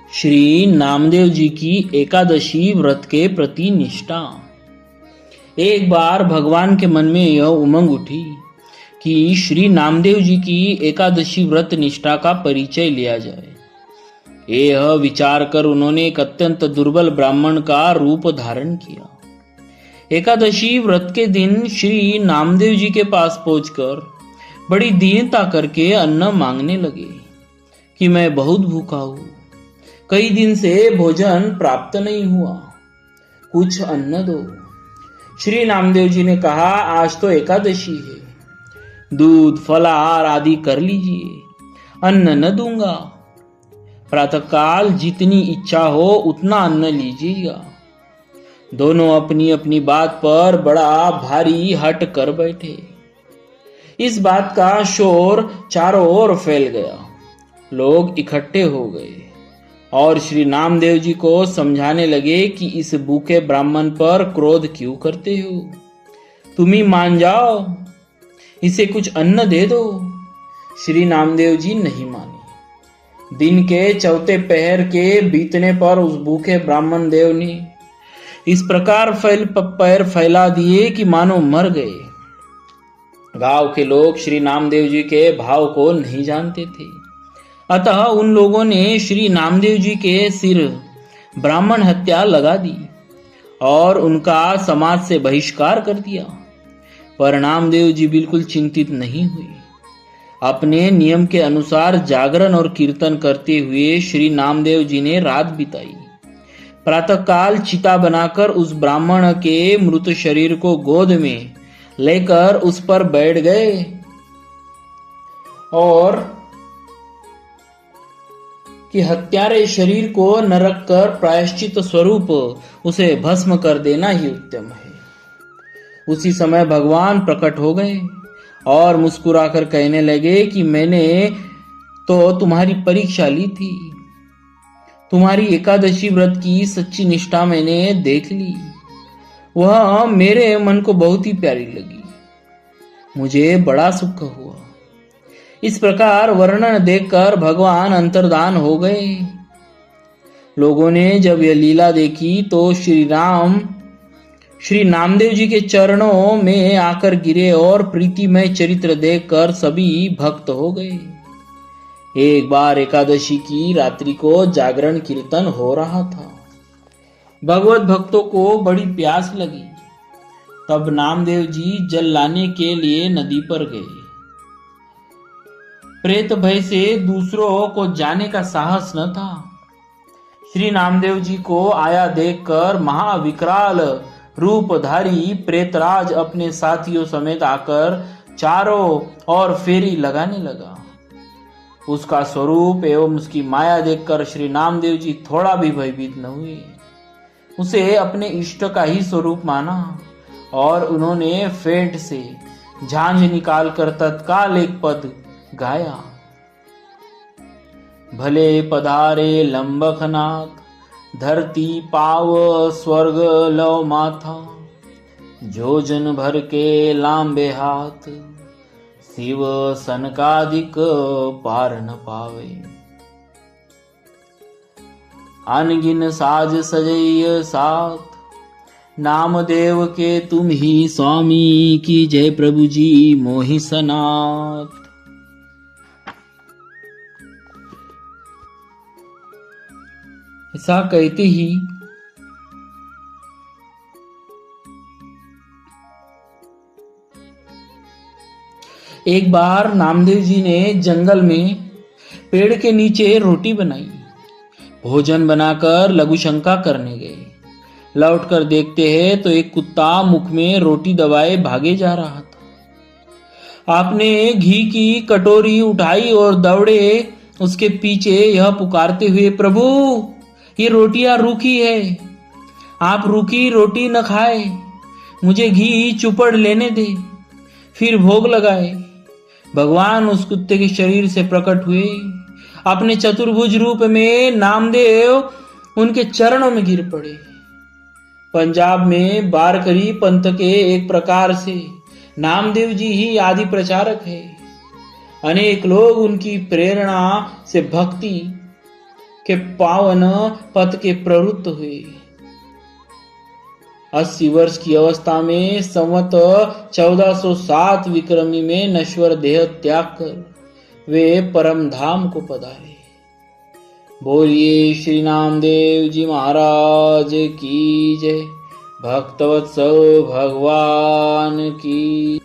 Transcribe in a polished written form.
श्री नामदेव जी की एकादशी व्रत के प्रति निष्ठा। एक बार भगवान के मन में यह उमंग उठी कि श्री नामदेव जी की एकादशी व्रत निष्ठा का परिचय लिया जाए। यह विचार कर उन्होंने एक अत्यंत दुर्बल ब्राह्मण का रूप धारण किया। एकादशी व्रत के दिन श्री नामदेव जी के पास पहुंचकर बड़ी दीनता करके अन्न मांगने लगे कि मैं बहुत भूखा हूं, कई दिन से भोजन प्राप्त नहीं हुआ, कुछ अन्न दो। श्री नामदेव जी ने कहा, आज तो एकादशी है, दूध फलाहार आदि कर लीजिए, अन्न न दूंगा। प्रातःकाल जितनी इच्छा हो उतना अन्न लीजिएगा। दोनों अपनी अपनी बात पर बड़ा भारी हट कर बैठे। इस बात का शोर चारों ओर फैल गया। लोग इकट्ठे हो गए और श्री नामदेव जी को समझाने लगे कि इस भूखे ब्राह्मण पर क्रोध क्यों करते हो, तुम ही मान जाओ, इसे कुछ अन्न दे दो। श्री नामदेव जी नहीं माने। दिन के चौथे पहर के बीतने पर उस भूखे ब्राह्मण देव ने इस प्रकार पैर फैला दिए कि मानो मर गए। गांव के लोग श्री नामदेव जी के भाव को नहीं जानते थे, अतः उन लोगों ने श्री नामदेव जी के सिर ब्राह्मण हत्या लगा दी और उनका समाज से बहिष्कार कर दिया। पर नामदेव जी बिल्कुल चिंतित नहीं हुए। अपने नियम के अनुसार जागरण और कीर्तन करते हुए श्री नामदेव जी ने रात बिताई। प्रातःकाल चिता बनाकर उस ब्राह्मण के मृत शरीर को गोद में लेकर उस पर बैठ गए और कि हत्यारे शरीर को न रखकर प्रायश्चित स्वरूप उसे भस्म कर देना ही उत्तम है। उसी समय भगवान प्रकट हो गए और मुस्कुराकर कहने लगे कि मैंने तो तुम्हारी परीक्षा ली थी, तुम्हारी एकादशी व्रत की सच्ची निष्ठा मैंने देख ली, वह मेरे मन को बहुत ही प्यारी लगी, मुझे बड़ा सुख हुआ। इस प्रकार वर्णन देखकर भगवान अंतर्धान हो गए। लोगों ने जब यह लीला देखी तो श्री नामदेव जी के चरणों में आकर गिरे और प्रीतिमय चरित्र देखकर सभी भक्त हो गए। एक बार एकादशी की रात्रि को जागरण कीर्तन हो रहा था। भगवत भक्तों को बड़ी प्यास लगी। तब नामदेव जी जल लाने के लिए नदी पर गए। प्रेत भय से दूसरों को जाने का साहस न था। श्री नामदेव जी को आया देखकर महाविकराल रूपधारी प्रेतराज अपने साथियों समेत आकर चारों ओर फेरी लगाने लगा। उसका स्वरूप एवं उसकी माया देखकर श्री नामदेव जी थोड़ा भी भयभीत न हुए। उसे अपने इष्ट का ही स्वरूप माना और उन्होंने फेंट से झांझ निकालकर तत्काल एक पद गाया। भले पधारे लंबखनाथ, धरती पाव स्वर्ग लव माथा, जोजन भर के लांबे हाथ, शिव सनकादिक पार न पावे। अनगिन साज सजैय साथ, नामदेव के तुम ही स्वामी, की जय प्रभु जी मोहि सनाथ। ऐसा कहते ही एक बार नामदेव जी ने जंगल में पेड़ के नीचे रोटी बनाई। भोजन बनाकर लघुशंका करने गए। लौटकर देखते हैं तो एक कुत्ता मुख में रोटी दबाए भागे जा रहा था। आपने घी की कटोरी उठाई और दौड़े उसके पीछे यह पुकारते हुए, प्रभु ये रोटियां रूखी है, आप रूखी रोटी न खाए, मुझे घी चुपड़ लेने दे, फिर भोग लगाए। भगवान उस कुत्ते के शरीर से प्रकट हुए। अपने चतुर्भुज रूप में नामदेव उनके चरणों में गिर पड़े। पंजाब में बारकरी पंथ के एक प्रकार से नामदेव जी ही आदि प्रचारक है। अनेक लोग उनकी प्रेरणा से भक्ति के पावन पथ के प्रवृत्त हुए। 80 वर्ष की अवस्था में संवत 1407 विक्रमी में नश्वर देह त्याग कर वे परम धाम को पधारे। बोलिए श्री नामदेव जी महाराज की जय। भक्तवत्सल भगवान की